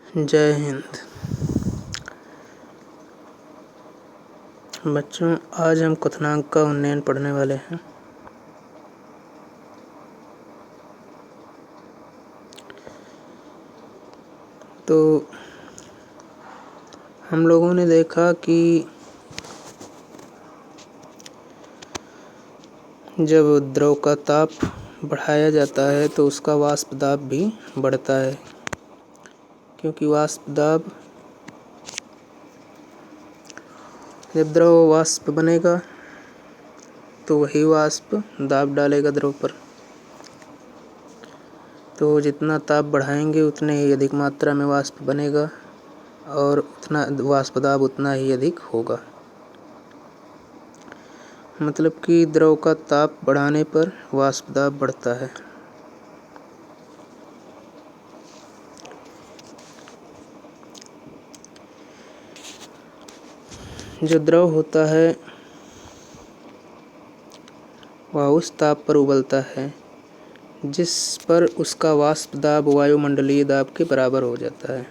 जय हिंद। बच्चों, आज हम क्वथनांक का उन्नयन पढ़ने वाले हैं। तो हम लोगों ने देखा कि जब द्रव का ताप बढ़ाया जाता है तो उसका वाष्प दाब भी बढ़ता है, क्योंकि वाष्प दाब, जब द्रव वाष्प बनेगा तो वही वाष्प दाब डालेगा द्रव पर। तो जितना ताप बढ़ाएंगे उतने ही अधिक मात्रा में वाष्प बनेगा और उतना वाष्प दाब उतना ही अधिक होगा। मतलब कि द्रव का ताप बढ़ाने पर वाष्प दाब बढ़ता है। जो द्रव होता है वह उस ताप पर उबलता है जिस पर उसका वाष्प दाब वायुमंडलीय दाब के बराबर हो जाता है।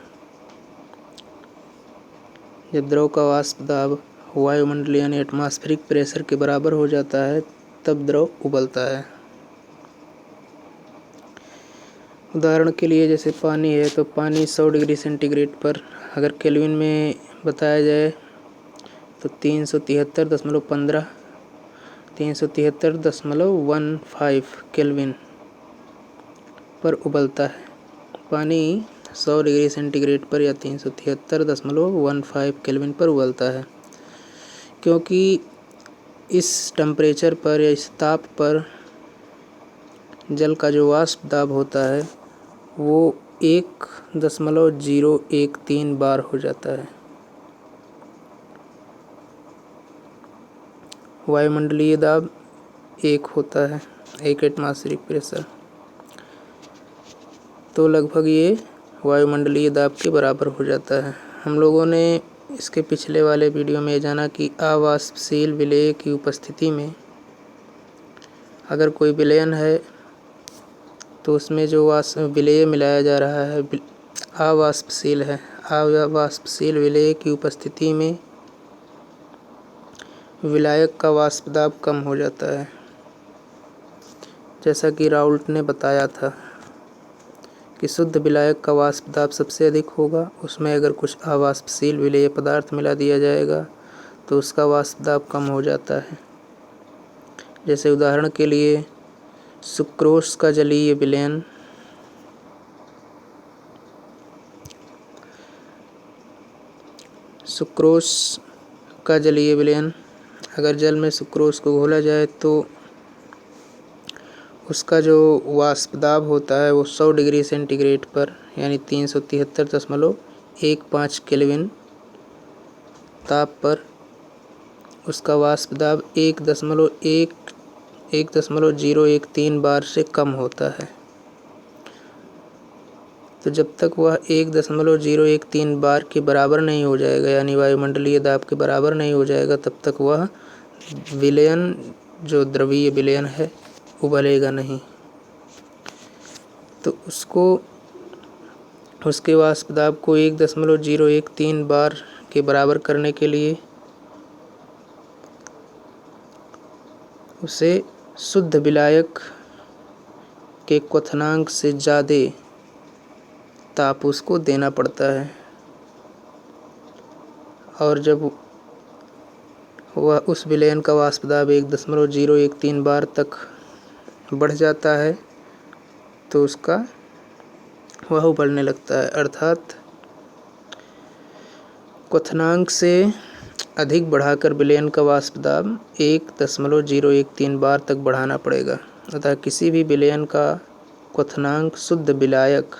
जब द्रव का वाष्प दाब वायुमंडलीय यानी एटमॉस्फेरिक प्रेशर के बराबर हो जाता है तब द्रव उबलता है। उदाहरण के लिए जैसे पानी है, तो पानी 100 डिग्री सेंटीग्रेड पर अगर केल्विन में बताया जाए तो 373.15 केल्विन पर उबलता है। पानी 100 डिग्री सेंटीग्रेड पर या 373.15 केल्विन पर उबलता है, क्योंकि इस टेम्परेचर पर या इस ताप पर जल का जो वाष्प दाब होता है वो 1.013 बार हो जाता है। वायुमंडलीय दाब 1 होता है, 1 एटमॉस्फेरिक प्रेशर, तो लगभग ये वायुमंडलीय दाब के बराबर हो जाता है। हम लोगों ने इसके पिछले वाले वीडियो में जाना कि अवाष्पशील विलेय की उपस्थिति में अगर कोई विलयन है तो उसमें जो विलेय मिलाया जा रहा है अवाष्पशील है। अवाष्पशील विलेय की उपस्थिति में विलायक का वाष्प दाब कम हो जाता है, जैसा कि राउल्ट ने बताया था कि शुद्ध विलायक का वाष्प दाब सबसे अधिक होगा। उसमें अगर कुछ अवाष्पशील विलेय पदार्थ मिला दिया जाएगा तो उसका वाष्प दाब कम हो जाता है। जैसे उदाहरण के लिए सुक्रोज का जलीय विलयन, सुक्रोज का जलीय विलयन, अगर जल में सुक्रोज को घोला जाए तो उसका जो वाष्प दाब होता है वो 100 डिग्री सेंटीग्रेड पर यानी 373.15 केल्विन ताप पर उसका वाष्प दाब 1.013 बार से कम होता है। तो जब तक वह 1.013 बार के बराबर नहीं हो जाएगा यानी वायुमंडलीय दाब के बराबर नहीं हो जाएगा तब तक वह विलयन, जो द्रवीय विलयन है, उबलेगा नहीं। तो उसके वाष्प दाब को 1.013 बार के बराबर करने के लिए उसे शुद्ध विलायक के क्वथनांक से ज़्यादा ताप उसको देना पड़ता है। और जब वह उस विलयन का वाष्प दाब 1.013 बार तक बढ़ जाता है तो वह उबलने लगता है। अर्थात क्वथनांक से अधिक बढ़ाकर विलयन का वाष्प दाब 1.013 बार तक बढ़ाना पड़ेगा। अतः किसी भी विलयन का क्वथनांक शुद्ध विलायक,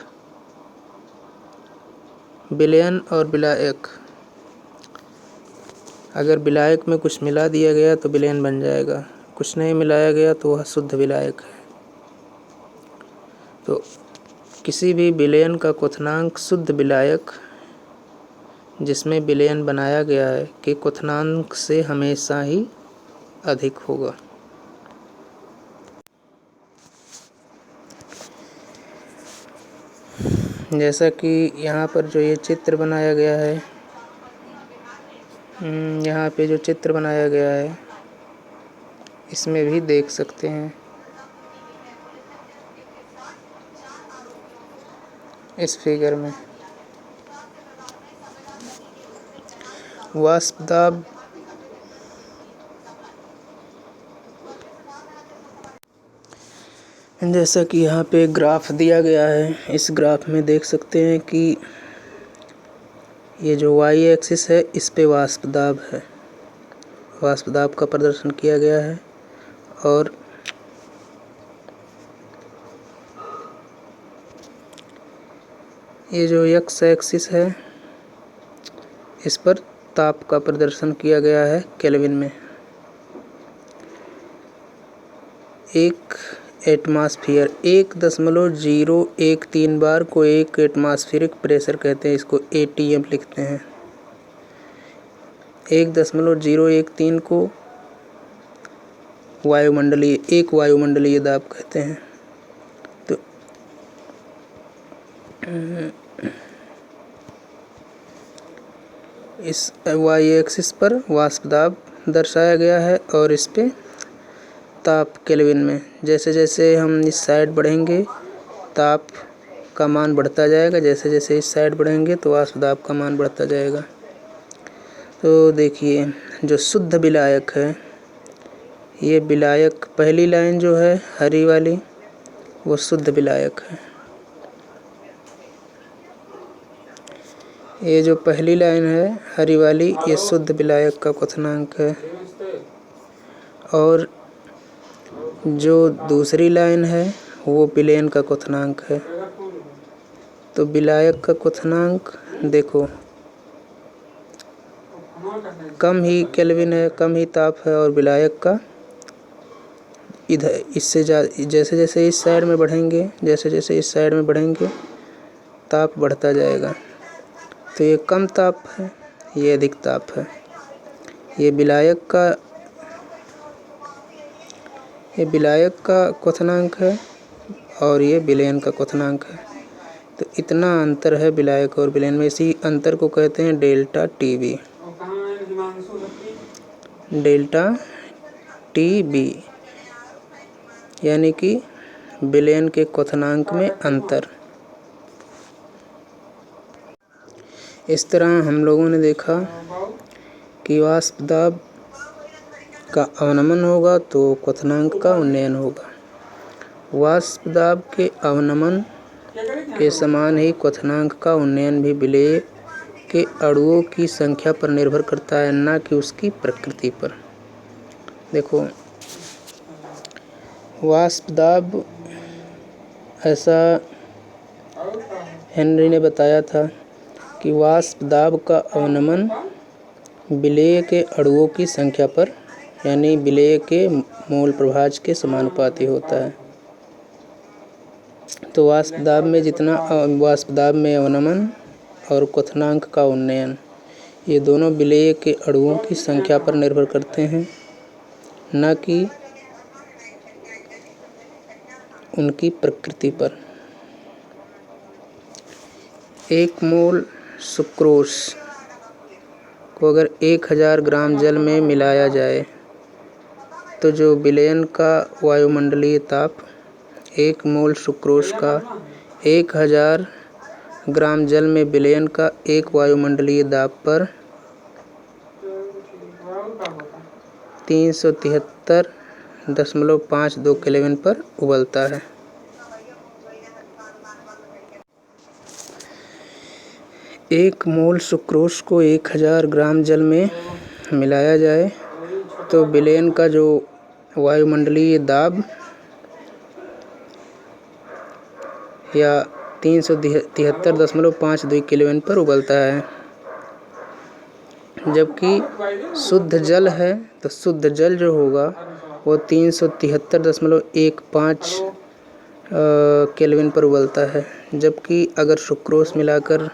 विलयन और विलायक, अगर विलायक में कुछ मिला दिया गया तो विलयन बन जाएगा, कुछ नहीं मिलाया गया तो वह शुद्ध विलायक है। तो किसी भी विलयन का क्वथनांक शुद्ध विलायक जिसमें विलयन बनाया गया है के क्वथनांक से हमेशा ही अधिक होगा। जैसा कि यहाँ पर जो ये चित्र बनाया गया है, यहाँ पे जो चित्र बनाया गया है इसमें भी देख सकते हैं इस फिगर में वाष्प दाब जैसा कि यहाँ पे ग्राफ दिया गया है। इस ग्राफ में देख सकते हैं कि ये जो वाई एक्सिस है इस पे वाष्प दाब है, वाष्प दाब का प्रदर्शन किया गया है। और ये जो एक्स एक्सिस है इस पर ताप का प्रदर्शन किया गया है केल्विन में। एक एटमॉस्फेयर 1.013 बार को एक एटमॉस्फेरिक प्रेशर कहते हैं, इसको एटीएम लिखते हैं। 1.013 को वायुमंडलीय दाब कहते हैं। तो इस वाई एक्सिस पर वाष्प दाब दर्शाया गया है और इस पे ताप केल्विन में। जैसे जैसे हम इस साइड बढ़ेंगे ताप का मान बढ़ता जाएगा, जैसे जैसे इस साइड बढ़ेंगे तो वाष्प दाब का मान बढ़ता जाएगा। तो देखिए जो शुद्ध विलायक है, ये विलायक पहली लाइन जो है हरी वाली वो शुद्ध विलायक है। ये जो पहली लाइन है हरी वाली ये शुद्ध विलायक का क्वथनांक है। और जो दूसरी लाइन है वो विलयन का क्वथनांक है। तो विलायक का क्वथनांक देखो कम ही केल्विन है, कम ही ताप है। और विलायक का इधर इससे जैसे जैसे इस साइड में बढ़ेंगे, जैसे जैसे इस साइड में बढ़ेंगे ताप बढ़ता जाएगा। तो ये कम ताप है, ये अधिक ताप है। ये विलायक का क्वथनांक है और ये विलयन का क्वथनांक है। तो इतना अंतर है विलायक और विलयन में। इसी अंतर को कहते हैं डेल्टा टीबी। डेल्टा टीबी यानी कि विलयन के क्वथनांक में अंतर। इस तरह हम लोगों ने देखा कि वाष्प दाब का अवनमन होगा तो क्वथनांक का उन्नयन होगा। वाष्प दाब के अवनमन के समान ही क्वथनांक का उन्नयन भी विलेय के अणुओं की संख्या पर निर्भर करता है, न कि उसकी प्रकृति पर। देखो वाष्प दाब, ऐसा हेनरी ने बताया था कि वाष्प दाब का अवनमन विलेय के अणुओं की संख्या पर यानी विलेय के मोल प्रभाज के समानुपाती होता है। तो वाष्प दाब में अवनमन और क्वथनांक का उन्नयन ये दोनों विलेय के अणुओं की संख्या पर निर्भर करते हैं, न कि उनकी प्रकृति पर। 1 मोल सुक्रोज को अगर 1000 ग्राम जल में मिलाया जाए तो जो विलयन का वायुमंडलीय ताप 1 मोल सुक्रोज का 1000 ग्राम जल में विलयन का 1 वायुमंडलीय दाब पर 373.52 केल्विन पर उबलता है। एक मोल सुक्रोज को 1000 ग्राम जल में मिलाया जाए तो विलयन का जो वायुमंडलीय दाब या 373.52 केल्विन पर उबलता है। जबकि शुद्ध जल है तो शुद्ध जल जो होगा वो 373.15 केल्विन पर उबलता है। जबकि अगर सुक्रोज मिलाकर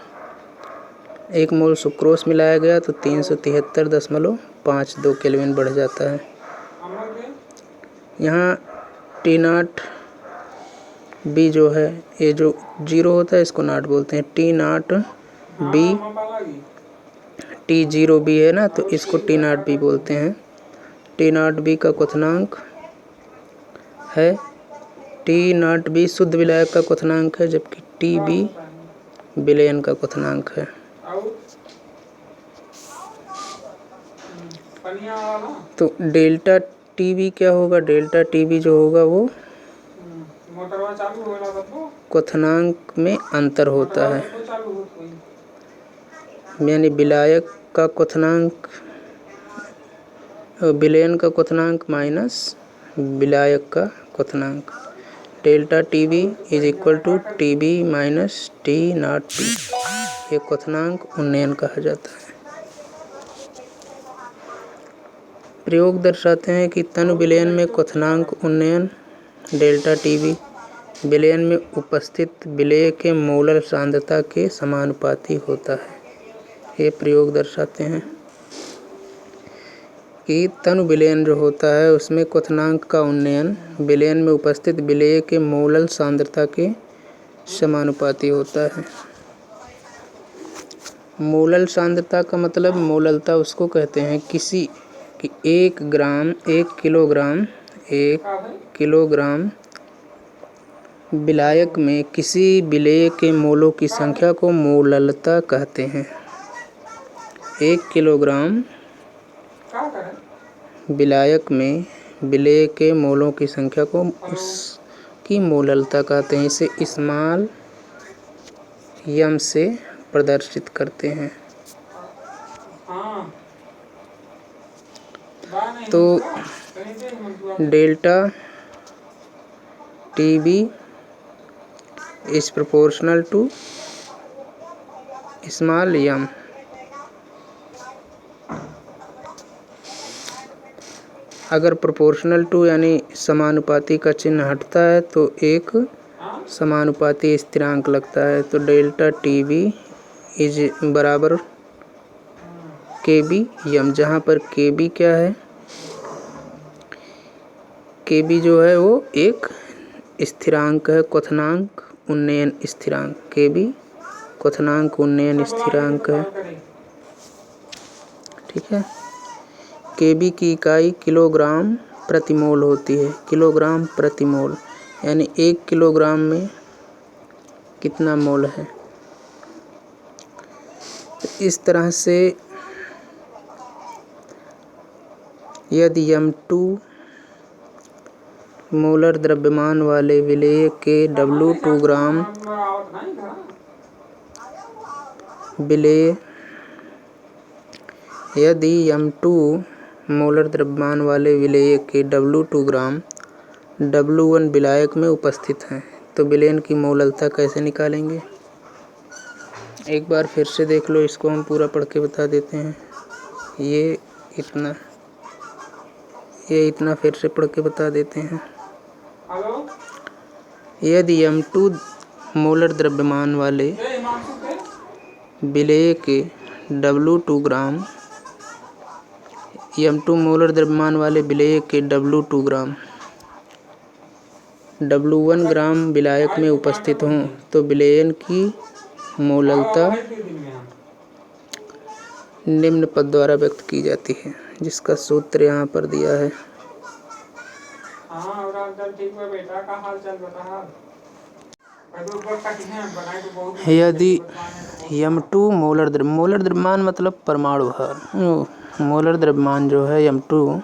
1 मोल सुक्रोज मिलाया गया तो 373.52 केल्विन बढ़ जाता है। यहाँ T0 बी जो है, ये जो 0 होता है इसको नॉट बोलते हैं, T naught B, T 0 B है ना, तो इसको टी नॉट बी बोलते हैं। टी नॉट बी का क्वथनांक है, टी नॉट बी शुद्ध विलायक का क्वथनांक है, जबकि टी बी विलयन का क्वथनांक है। तो डेल्टा टी बी क्या होगा? डेल्टा टी बी जो होगा वो क्वथनांक में अंतर होता है, यानी विलायक का क्वथनांक, विलयन का क्वथनांक माइनस विलायक का क्वथनांक। Delta T B is equal to T B minus T naught B, ये क्वथनांक उन्नयन कहा जाता है। प्रयोग दर्शाते हैं कि तनु विलयन में क्वथनांक उन्नयन डेल्टा टी बी विलयन में उपस्थित विलेय के मोलर सांद्रता के समानुपाती होता है। ये प्रयोग दर्शाते हैं कि तनु विलयन जो होता है उसमें क्वथनांक का उन्नयन विलयन में उपस्थित विलेय के मोलर सांद्रता के समानुपाती होता है। मोलर सांद्रता का मतलब मोललता उसको कहते हैं किसी कि 1 किलोग्राम विलायक में किसी विलेय के मोलों की संख्या को मोललता कहते हैं। 1 किलोग्राम विलायक में विलेय के मोलों की संख्या को उसकी मोललता कहते हैं। इसे स्मॉल यम से प्रदर्शित करते हैं। तो delta T B is proportional to small m. अगर प्रोपोर्शनल टू यानी समानुपाती का चिन्ह हटता है तो एक समानुपाती स्थिरांक लगता है। तो डेल्टा टी बी इज बराबर के बी यम, जहाँ पर के बी क्या है? के बी जो है वो एक स्थिरांक है, क्वथनांक उन्नयन स्थिरांक। के बी क्वथनांक उन्नयन स्थिरांक है, ठीक है। के बी की इकाई किलोग्राम प्रति मोल होती है। किलोग्राम प्रति मोल यानी 1 किलोग्राम में कितना मोल है। तो इस तरह से यदि M2 मोलर द्रव्यमान वाले विलेय के W2 ग्राम विलेय यदि M2 मोलर द्रव्यमान वाले विलेय के W2 ग्राम W1 विलायक में उपस्थित हैं तो विलयन की मोललता कैसे निकालेंगे? एक बार फिर से देख लो, इसको हम पूरा पढ़ के बता देते हैं। ये इतना फिर से पढ़ के बता देते हैं। यदि M2 मोलर द्रव्यमान वाले विलेय के W2 ग्राम M2 मोलर द्रव्यमान वाले विलेय के W2 ग्राम W1 ग्राम विलायक में उपस्थित हों तो विलयन की मोललता निम्न पद द्वारा व्यक्त की जाती है, जिसका सूत्र यहाँ पर दिया है। यदि M2 मोलर द्रव्यमान मतलब परमाणु भार, मोलर द्रव्यमान जो है M2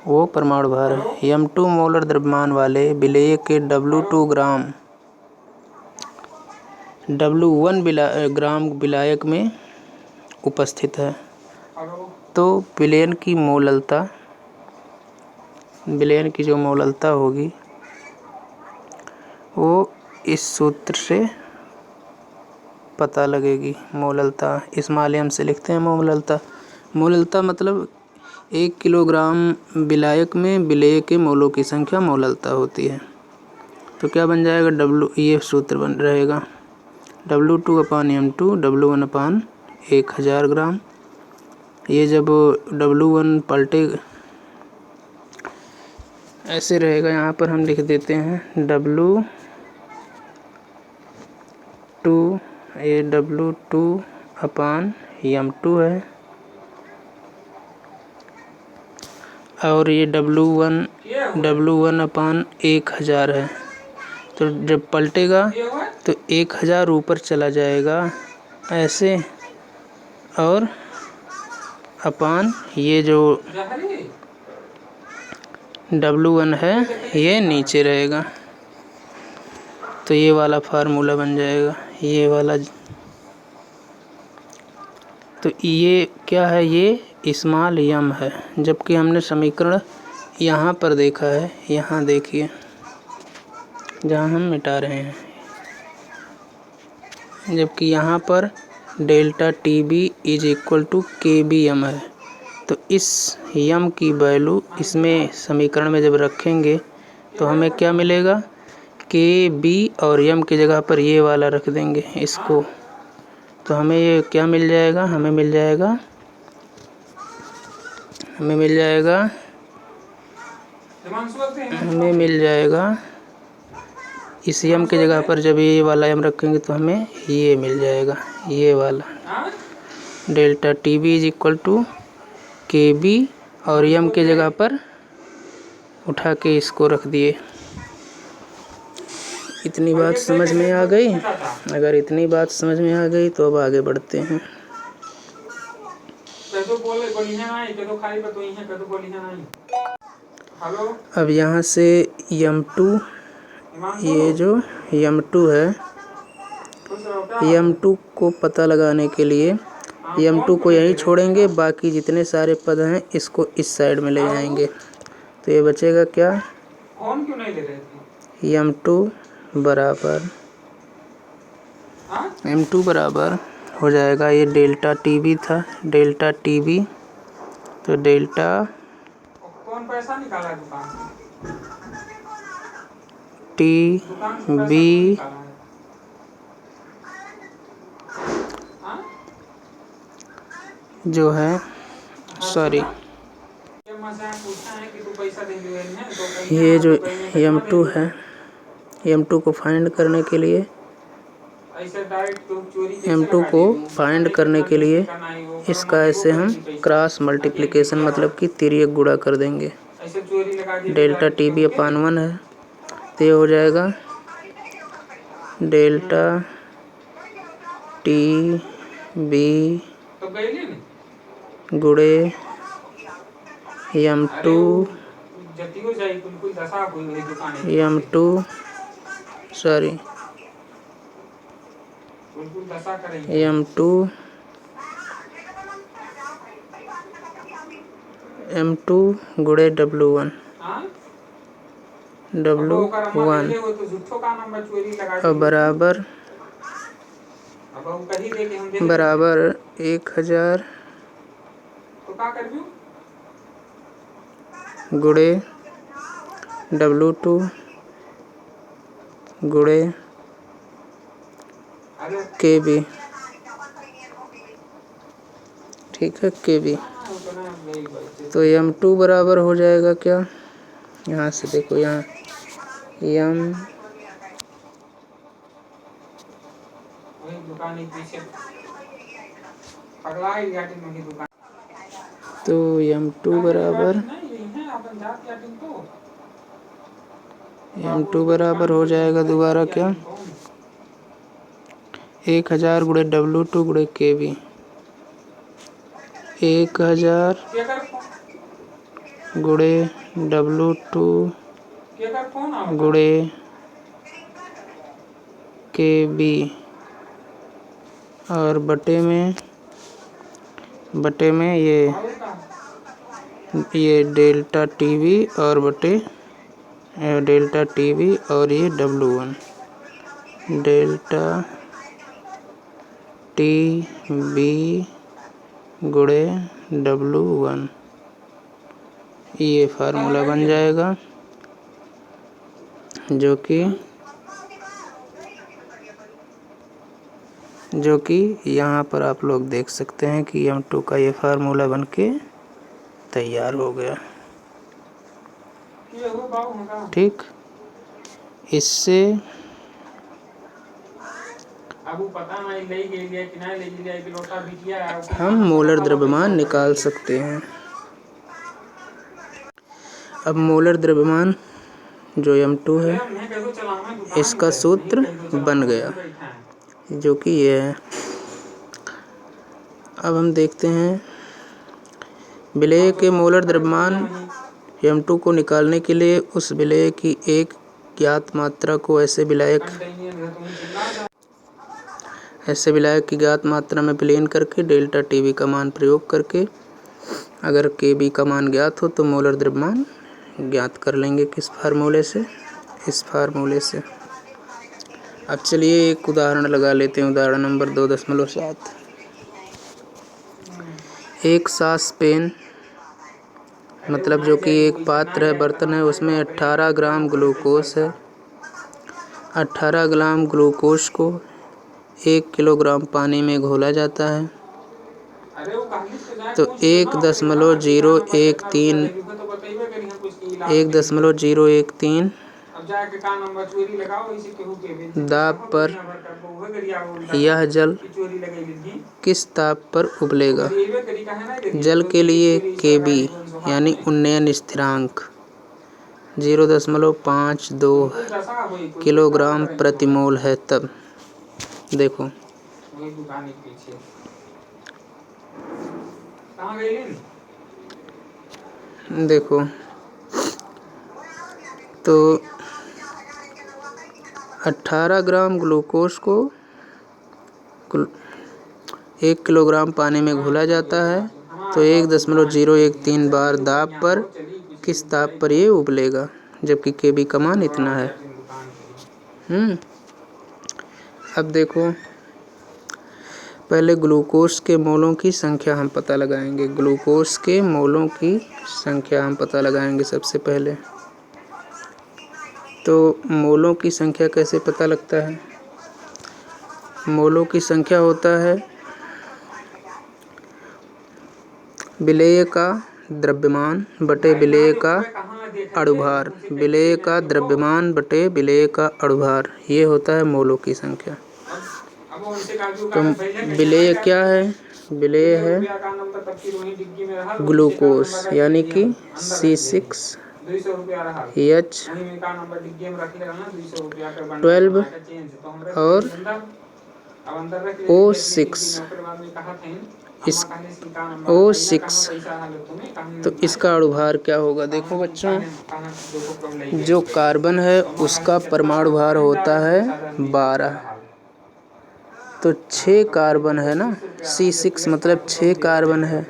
वो परमाणु भार है। M2 मोलर द्रव्यमान वाले विलेय के W2 ग्राम W1 ग्राम विलायक में उपस्थित है तो विलयन की जो मोललता होगी वो इस सूत्र से पता लगेगी। मोललता स्मॉल एम से लिखते हैं मोललता। मोललता मतलब 1 किलोग्राम विलायक में विलेय के मोलों की संख्या मोललता होती है। तो क्या बन जाएगा? ये सूत्र बन रहेगा W2/M2 W1/1000 ग्राम। ये जब W1 पलटेगा ऐसे रहेगा, यहाँ पर हम लिख देते हैं W ये W2 अपान M2 है और ये W1 अपान 1000 है। तो जब पलटेगा तो 1000 ऊपर चला जाएगा ऐसे, और अपान ये जो W1 है ये नीचे रहेगा। तो ये वाला फार्मूला बन जाएगा, ये वाला। तो ये क्या है, ये स्मॉल m है, जबकि हमने समीकरण यहाँ पर देखा है। यहाँ देखिए जहाँ हम मिटा रहे हैं, जबकि यहाँ पर delta TB is equal to KBM है। तो इस m की वैल्यू इसमें समीकरण में जब रखेंगे तो हमें क्या मिलेगा, KB और m की जगह पर ये वाला रख देंगे इसको, तो हमें ये क्या मिल जाएगा, हमें मिल जाएगा इस m की जगह पर जब ये वाला m रखेंगे तो हमें ये मिल जाएगा, ये वाला delta TB is equal to KB, और m की जगह पर उठा के इसको रख दिए। इतनी बात समझ में आ गई? अगर इतनी बात समझ में आ गई तो अब आगे बढ़ते हैं। अब यहाँ से M2, ये जो M2 है, M2 को पता लगाने के लिए M2 को यहीं छोड़ेंगे, बाकी जितने सारे पद हैं इसको इस साइड में ले जाएंगे। तो ये बचेगा क्या, M2 बराबर हो जाएगा, ये डेल्टा TB था, डेल्टा TB, तो डेल्टा TB जो है, सॉरी, ये जो M2 है, M2 को फाइंड करने के लिए, इसका ऐसे हम क्रॉस मल्टीप्लिकेशन मतलब कि तिर्यक गुणा कर देंगे। डेल्टा TB अपान 1 है, तो ये हो जाएगा डेल्टा TB गुणे M2 गुणे W1 और बराबर 1000 गुणे W2 गुणे KB, ठीक है, KB। तो M2 बराबर हो जाएगा क्या, यहाँ से देखो, यहाँ M तो M2 बराबर हो जाएगा दोबारा क्या, 1000 गुणे W2 गुणे KB, 1000 गुणे W2 गुणे KB और बटे में ये डेल्टा TB और बटे डेल्टा TB और ये W1, डेल्टा TB गुणे W1, ये फार्मूला बन जाएगा, जो कि यहाँ पर आप लोग देख सकते हैं कि M2 का ये फार्मूला बन के तैयार हो गया। ठीक, इससे हम मोलर द्रव्यमान निकाल सकते हैं। अब मोलर द्रव्यमान जो m2 है, इसका सूत्र बन गया, जो कि ये है। अब हम देखते हैं विलेय के मोलर द्रव्यमान m2 को निकालने के लिए उस विलेय की एक ज्ञात मात्रा को ऐसे विलायक की ज्ञात मात्रा में विलीन करके डेल्टा टीवी का मान प्रयोग करके अगर केबी का मान ज्ञात हो तो मोलर द्रव्यमान ज्ञात कर लेंगे। किस फार्मूले से? इस फार्मूले से। अब चलिए एक उदाहरण लगा लेते हैं। उदाहरण नंबर 2.7। एक सास पेन, मतलब जो कि एक पात्र है, बर्तन है, उसमें 18 ग्राम ग्लूकोज है। 18 ग्राम ग्लूकोज को 1 किलोग्राम पानी में घोला जाता है तो 1.013 दाब पर यह जल किस ताप पर उबलेगा? जल के लिए केबी यानी उन्नयन स्थिरांक 0.52 किलोग्राम प्रति मोल है। तब देखो तो 18 ग्राम ग्लूकोज को 1 किलोग्राम पानी में घोला जाता है तो 1.013 बार दाब पर किस ताप पर ये उबलेगा, जबकि केबी का मान इतना है। अब देखो, पहले ग्लूकोज के मोलों की संख्या हम पता लगाएंगे। ग्लूकोज के मोलों की संख्या हम पता लगाएंगे सबसे पहले। तो मोलों की संख्या कैसे पता लगता है? मोलों की संख्या होता है विलेय का द्रव्यमान बटे विलेय का अणुभार। विलेय का द्रव्यमान बटे विलेय का अणुभार, ये होता है मोलों की संख्या। तो विलेय क्या है? विलेय है ग्लूकोज यानी कि C6H12 और O6। तो इसका अणुभार क्या होगा? देखो बच्चों, जो कार्बन है उसका परमाणु भार होता है 12। तो 6 कार्बन है ना, C6 मतलब 6 कार्बन है,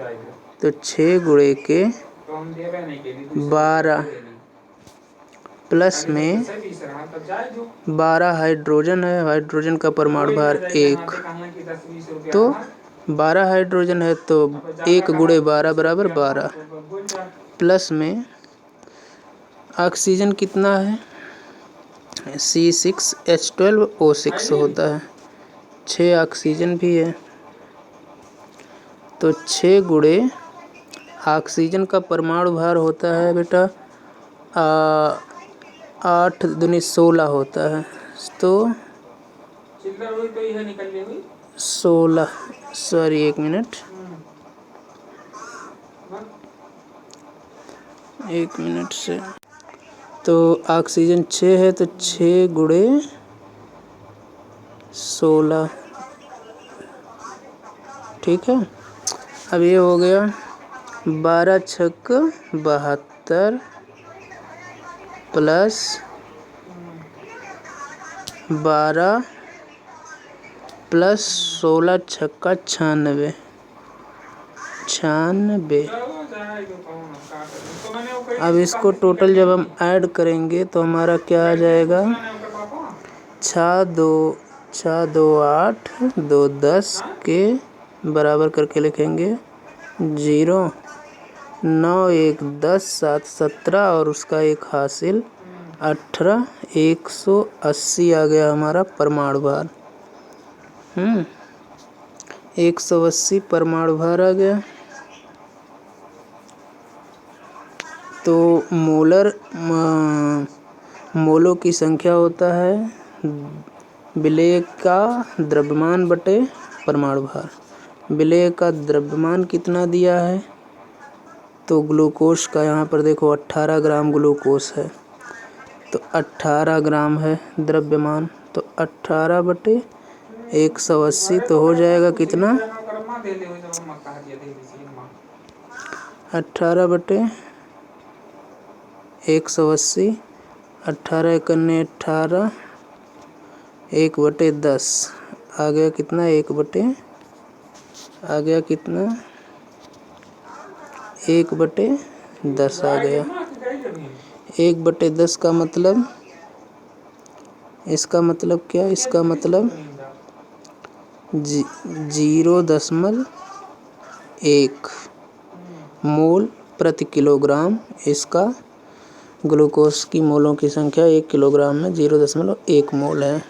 तो 6 गुणे के 12 प्लस में 12 हाइड्रोजन है, हाइड्रोजन का परमाणु भार 1। तो 12 हाइड्रोजन है तो 1 गुणे 12 बराबर 12, प्लस में ऑक्सीजन कितना है? C6H12O6 होता है, 6 ऑक्सीजन भी है। तो 6 गुणे ऑक्सीजन का परमाणु भार होता है बेटा 8 दूनी 16 होता है। तो 16, सॉरी 1 मिनट, 1 मिनट से। तो ऑक्सीजन 6 है तो 6 गुणे 16, ठीक है। अब ये हो गया 12 छक 72 प्लस 12 प्लस 16 छक्का 96। अब इसको टोटल जब हम ऐड करेंगे तो हमारा क्या आ जाएगा? 6 2 8 2 10 के बराबर करके लिखेंगे 0 9 1 10 7 17 और उसका एक हासिल 18, 180 आ गया हमारा परमाणु भार। 180 परमाणु भार आ गया। तो मोलों की संख्या होता है विलेय का द्रव्यमान बटे परमाणु भार। विलेय का द्रव्यमान कितना दिया है, तो ग्लूकोज का यहाँ पर देखो 18 ग्राम ग्लूकोज है, तो 18 ग्राम है द्रव्यमान, तो 18 बटे 180 तो हो जाएगा कितना, 18 बटे 180, 18 एकन्ने 18, 1/10 आ गया कितना, आ गया कितना 1/10 आ गया। 1/10 का मतलब, इसका मतलब क्या, इसका मतलब 0.1 मोल प्रति किलोग्राम। इसका ग्लूकोज की मोलों की संख्या 1 किलोग्राम में 0.1 मोल है।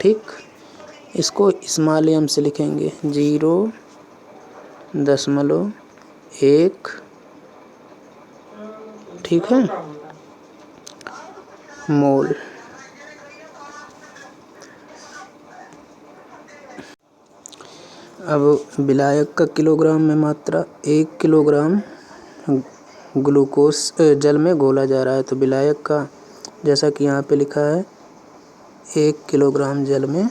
ठीक, इसको स्मॉल m से लिखेंगे, 0.1, ठीक है, मोल। अब विलायक का किलोग्राम में मात्रा, 1 किलोग्राम ग्लूकोज जल में घोला जा रहा है, तो विलायक का जैसा कि यहाँ पे लिखा है 1 किलोग्राम जल में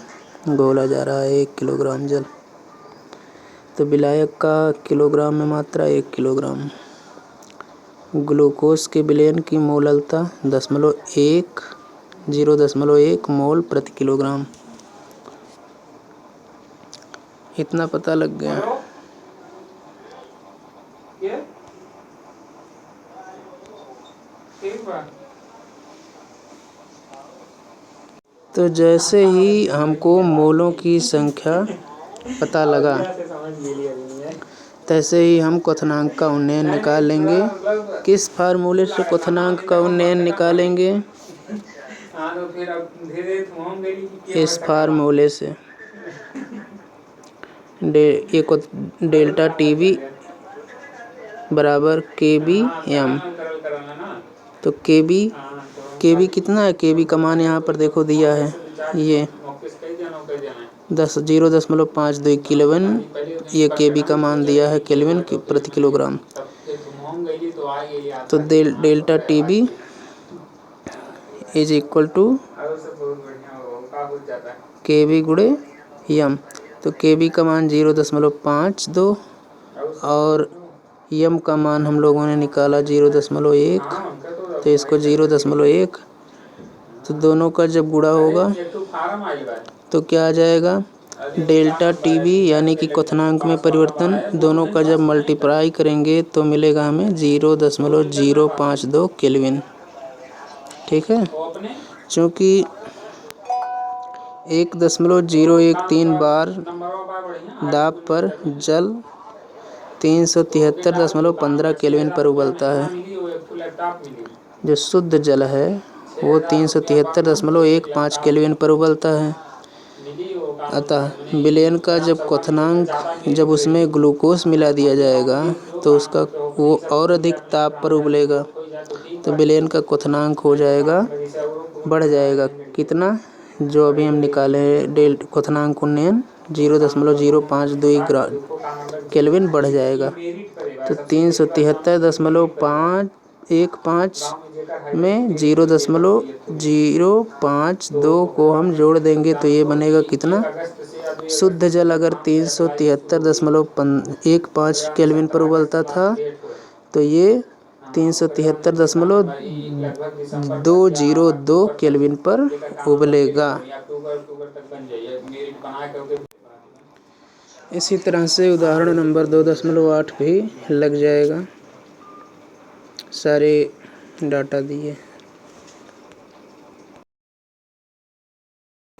घोला जा रहा है, 1 किलोग्राम जल, तो विलायक का किलोग्राम में मात्रा 1 किलोग्राम। ग्लूकोज के विलयन की मोललता 0.1 मोल प्रति किलोग्राम। इतना पता लग गया। तो जैसे ही हमको मोलों की संख्या पता लगा, तैसे ही हम क्वथनांक का उन्नयन निकाल लेंगे। किस फार्मूले से क्वथनांक का उन्नयन निकालेंगे, इस फार्मूले से, डेल्टा टीवी बराबर KBM। तो केबी कितना है, केबी का मान यहाँ पर देखो दिया है, ये 0.52 केल्विन, ये केबी का मान दिया है केल्विन प्रति किलोग्राम। तो delta TB is equal to KB गुणे यम। तो केबी का मान 0.52 और यम का मान हम लोगों ने निकाला 0.1, तो इसको 0.1, तो दोनों का जब गुणा होगा तो क्या आ जाएगा, डेल्टा टीबी यानी कि क्वथनांक में परिवर्तन, दोनों का जब मल्टीप्लाई करेंगे तो मिलेगा हमें 0.052 केल्विन। ठीक है, चूँकि 1.013 बार दाब पर जल 373.15 केल्विन पर उबलता है। जो शुद्ध जल है वो 373.15 केल्विन पर उबलता है। अतः विलयन का जब क्वथनांक, जब उसमें ग्लूकोज मिला दिया जाएगा तो उसका वो और अधिक ताप पर उबलेगा, तो विलयन का क्वथनांक हो जाएगा, बढ़ जाएगा कितना, जो अभी हम निकाले क्वथनांक उन्नयन 0.052 केल्विन बढ़ जाएगा। तो 373.15 में 0.052 को हम जोड़ देंगे तो ये बनेगा कितना, शुद्ध जल अगर 373.15 केल्विन पर उबलता था तो ये 373.202 केल्विन पर उबलेगा। इसी तरह से उदाहरण नंबर 2.8 भी लग जाएगा। सारे डाटा दिए।